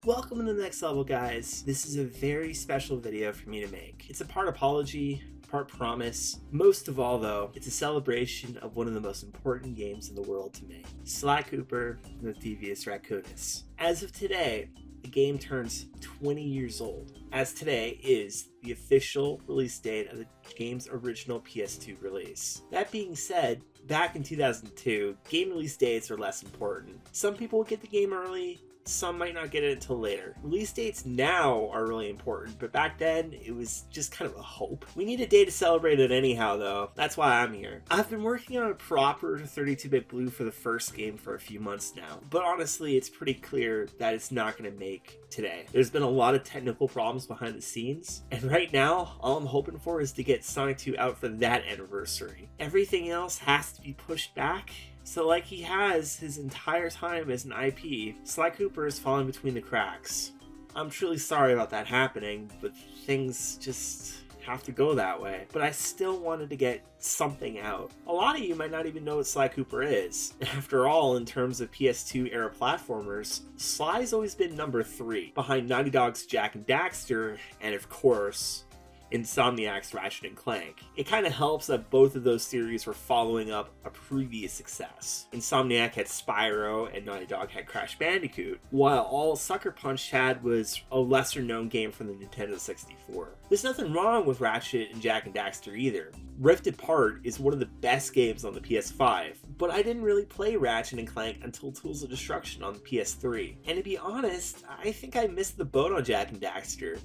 Welcome to the next level, guys. This is a very special video for me to make. It's a part apology, part promise. Most of all, though, it's a celebration of one of the most important games in the world to me. Sly Cooper and the Thievius Raccoonus. As of today, the game turns 20 years old, as today is the official release date of the game's original PS2 release. That being said, back in 2002, game release dates are less important. Some people get the game early, some might not get it until later. Release dates now are really important, but back then it was just kind of a hope. We need a day to celebrate it anyhow, though. That's why I'm here. I've been working on a proper 32-bit blue for the first game for a few months now, but honestly it's pretty clear that it's not going to make today. There's been a lot of technical problems behind the scenes, and right now all I'm hoping for is to get Sonic 2 out for that anniversary. Everything else has to be pushed back. So like he has his entire time as an IP, Sly Cooper is falling between the cracks. I'm truly sorry about that happening, but things just have to go that way. But I still wanted to get something out. A lot of you might not even know what Sly Cooper is. After all, in terms of PS2 era platformers, Sly's always been number 3, behind Naughty Dog's Jak and Daxter, and of course, Insomniac's Ratchet & Clank. It kind of helps that both of those series were following up a previous success. Insomniac had Spyro and Naughty Dog had Crash Bandicoot, while all Sucker Punch had was a lesser known game from the Nintendo 64. There's nothing wrong with Ratchet and Jak and Daxter either. Rift Apart is one of the best games on the PS5, but I didn't really play Ratchet & Clank until Tools of Destruction on the PS3. And to be honest, I think I missed the boat on Jak and Daxter.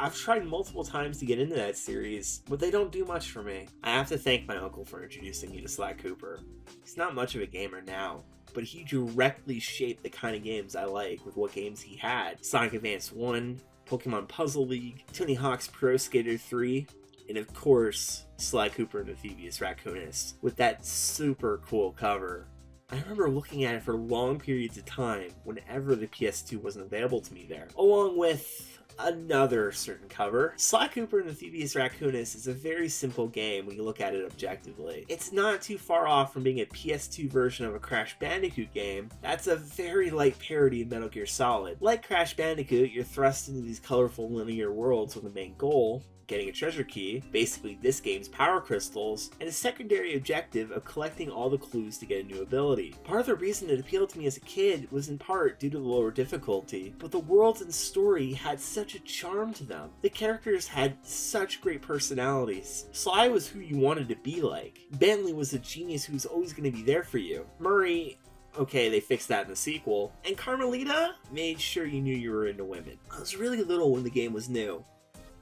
I've tried multiple times to get into that series, but they don't do much for me. I have to thank my uncle for introducing me to Sly Cooper. He's not much of a gamer now, but he directly shaped the kind of games I like with what games he had. Sonic Advance 1, Pokemon Puzzle League, Tony Hawk's Pro Skater 3, and of course, Sly Cooper and the Thievius Raccoonus, with that super cool cover. I remember looking at it for long periods of time whenever the PS2 wasn't available to me there, along with another certain cover. Sly Cooper and the Thievius Raccoonus is a very simple game when you look at it objectively. It's not too far off from being a PS2 version of a Crash Bandicoot game that's a very light parody of Metal Gear Solid. Like Crash Bandicoot, you're thrust into these colorful linear worlds with a main goal, getting a treasure key, basically this game's power crystals, and a secondary objective of collecting all the clues to get a new ability. Part of the reason it appealed to me as a kid was in part due to the lower difficulty, but the worlds and story had such a charm to them. The characters had such great personalities. Sly was who you wanted to be like. Bentley was a genius who was always going to be there for you. Murray, okay, they fixed that in the sequel. And Carmelita made sure you knew you were into women. I was really little when the game was new.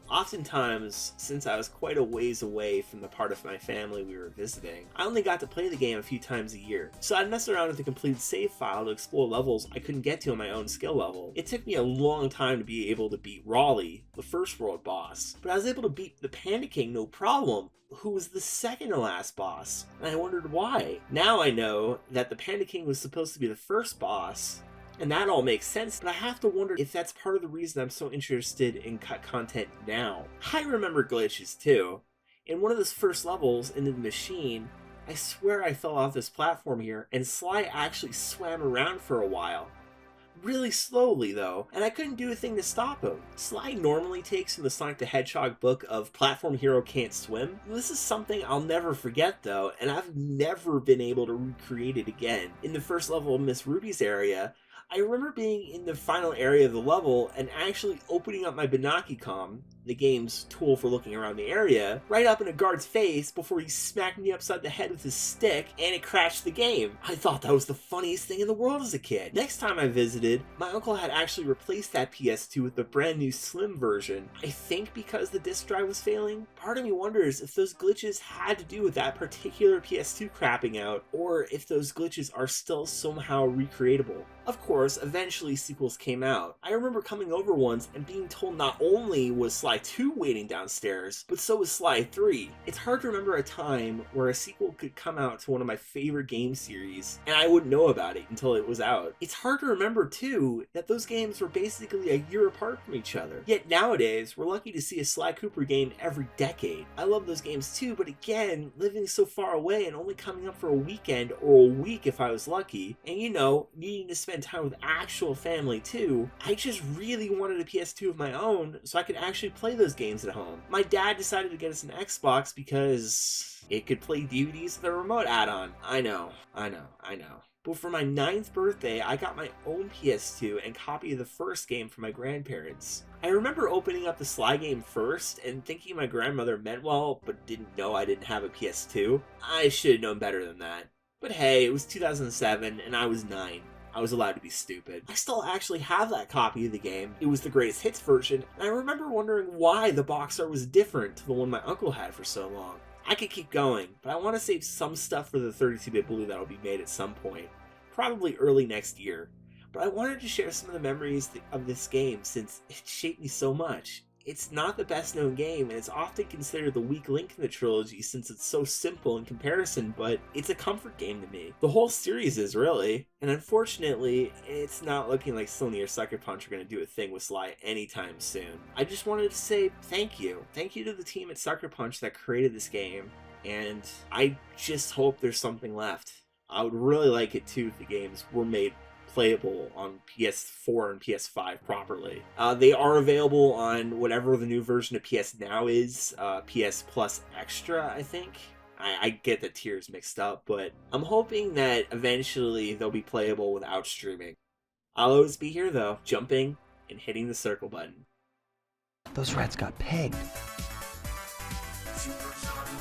Oftentimes, since I was quite a ways away from the part of my family we were visiting, I only got to play the game a few times a year, so I'd mess around with the completed save file to explore levels I couldn't get to on my own skill level. It took me a long time to be able to beat Raleigh, the first world boss, but I was able to beat the Panda King no problem, who was the second to last boss, and I wondered why. Now I know that the Panda King was supposed to be the first boss, and that all makes sense, but I have to wonder if that's part of the reason I'm so interested in cut content now. I remember glitches too. In one of those first levels into the machine, I swear I fell off this platform here, and Sly actually swam around for a while. Really slowly though, and I couldn't do a thing to stop him. Sly normally takes from the Sonic the Hedgehog book of Platform Hero Can't Swim. This is something I'll never forget though, and I've never been able to recreate it again. In the first level of Miss Ruby's area, I remember being in the final area of the level and actually opening up my Binocucom, the game's tool for looking around the area, right up in a guard's face before he smacked me upside the head with his stick and it crashed the game. I thought that was the funniest thing in the world as a kid. Next time I visited, my uncle had actually replaced that PS2 with a brand new slim version. I think because the disk drive was failing. Part of me wonders if those glitches had to do with that particular PS2 crapping out, or if those glitches are still somehow recreatable. Of course, eventually sequels came out. I remember coming over once and being told not only was Sly Sly 2 waiting downstairs, but so was Sly 3. It's hard to remember a time where a sequel could come out to one of my favorite game series, and I wouldn't know about it until it was out. It's hard to remember, too, that those games were basically a year apart from each other. Yet nowadays, we're lucky to see a Sly Cooper game every decade. I love those games too, but again, living so far away and only coming up for a weekend or a week if I was lucky, and you know, needing to spend time with actual family too, I just really wanted a PS2 of my own so I could actually play those games at home. My dad decided to get us an Xbox because it could play DVDs with a remote add-on. I know. But for my 9th birthday, I got my own PS2 and copy of the first game from my grandparents. I remember opening up the Sly game first and thinking my grandmother meant well, but didn't know I didn't have a PS2. I should have known better than that. But hey, it was 2007 and I was 9. I was allowed to be stupid. I still actually have that copy of the game. It was the greatest hits version, and I remember wondering why the box art was different to the one my uncle had for so long. I could keep going, but I want to save some stuff for the 32-bit Blue that'll be made at some point, probably early next year. But I wanted to share some of the memories of this game since it shaped me so much. It's not the best known game, and it's often considered the weak link in the trilogy since it's so simple in comparison, but it's a comfort game to me. The whole series is, really. And unfortunately, it's not looking like Sony or Sucker Punch are going to do a thing with Sly anytime soon. I just wanted to say thank you. Thank you to the team at Sucker Punch that created this game, and I just hope there's something left. I would really like it too if the games were made playable on PS4 and PS5 properly. They are available on whatever the new version of PS Now is, PS Plus Extra, I think. I get the tiers mixed up, but I'm hoping that eventually they'll be playable without streaming. I'll always be here though, jumping and hitting the circle button. Those rats got pegged. Super Sonic.